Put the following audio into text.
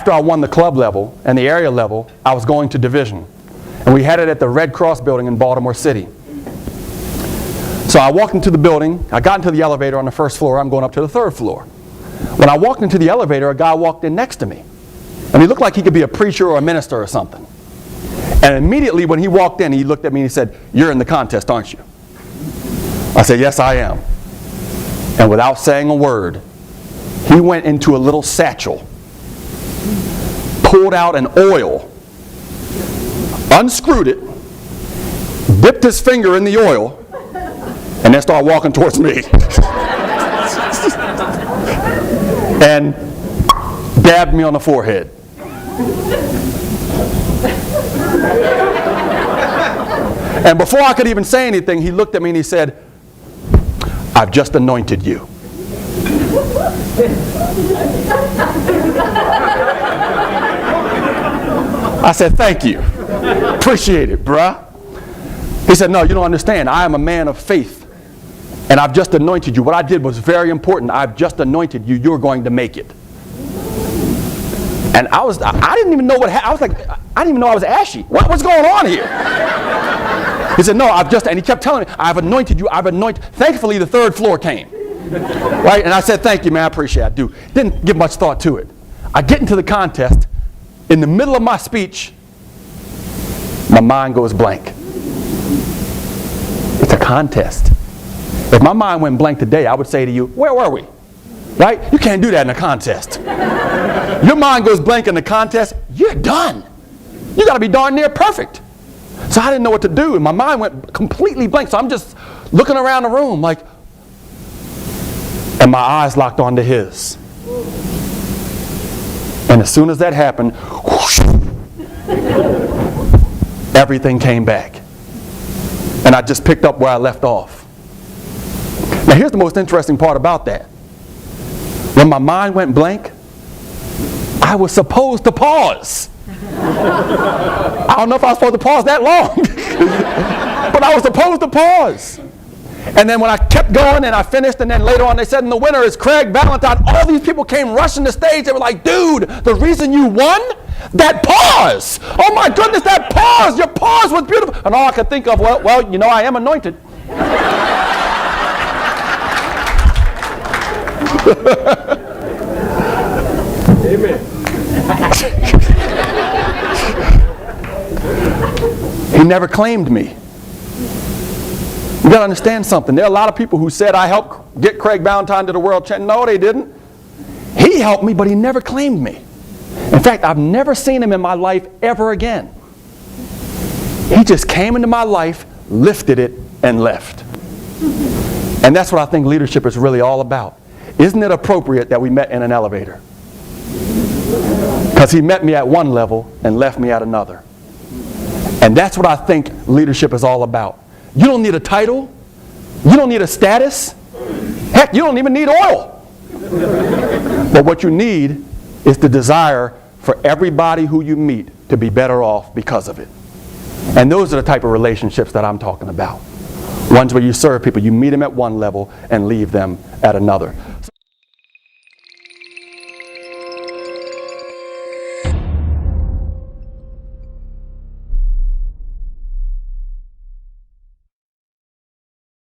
after I won the club level and the area level, I was going to division. And we had it at the Red Cross building in Baltimore City. So I walked into the building. I got into the elevator on the first floor. I'm going up to the third floor. When I walked into the elevator, a guy walked in next to me. And he looked like he could be a preacher or a minister or something. And immediately when he walked in, he looked at me and he said, "You're in the contest, aren't you?" I said, "Yes, I am." And without saying a word, he went into a little satchel, pulled out an oil, unscrewed it, dipped his finger in the oil, and then started walking towards me. And dabbed me on the forehead. And before I could even say anything, he looked at me and he said, "I've just anointed you." I said, "Thank you. Appreciate it, bruh." He said, "No, you don't understand. I am a man of faith, and I've just anointed you. What I did was very important. I've just anointed you. You're going to make it." And I didn't even know what happened. I was like, I didn't even know I was ashy. What's going on here? He said, "No, and he kept telling me, I've anointed you, I've anointed." Thankfully, the third floor came. Right? And I said, "Thank you, man, I appreciate it. I do." Didn't give much thought to it. I get into the contest. In the middle of my speech, my mind goes blank. It's a contest. If my mind went blank today, I would say to you, "Where were we?" Right? You can't do that in a contest. Your mind goes blank in the contest, you're done. You got to be darn near perfect. So I didn't know what to do, and my mind went completely blank. So I'm just looking around the room like, and my eyes locked onto his. And as soon as that happened, whoosh, everything came back. And I just picked up where I left off. Now here's the most interesting part about that. When my mind went blank, I was supposed to pause. I don't know if I was supposed to pause that long, but I was supposed to pause. And then when I kept going and I finished, and then later on they said, "And the winner is Craig Valentine," all these people came rushing the stage. They were like, "Dude, the reason you won? That pause! Oh my goodness, that pause! Your pause was beautiful." And all I could think of, well, you know, I am anointed. Amen. He never claimed me. You got to understand something. There are a lot of people who said, "I helped get Craig Valentine to the world champion." No, they didn't. He helped me, but he never claimed me. In fact, I've never seen him in my life ever again. He just came into my life, lifted it, and left. And that's what I think leadership is really all about. Isn't it appropriate that we met in an elevator? Because he met me at one level and left me at another. And that's what I think leadership is all about. You don't need a title. You don't need a status. Heck, you don't even need oil. But what you need is the desire for everybody who you meet to be better off because of it. And those are the type of relationships that I'm talking about. Ones where you serve people. You meet them at one level and leave them at another.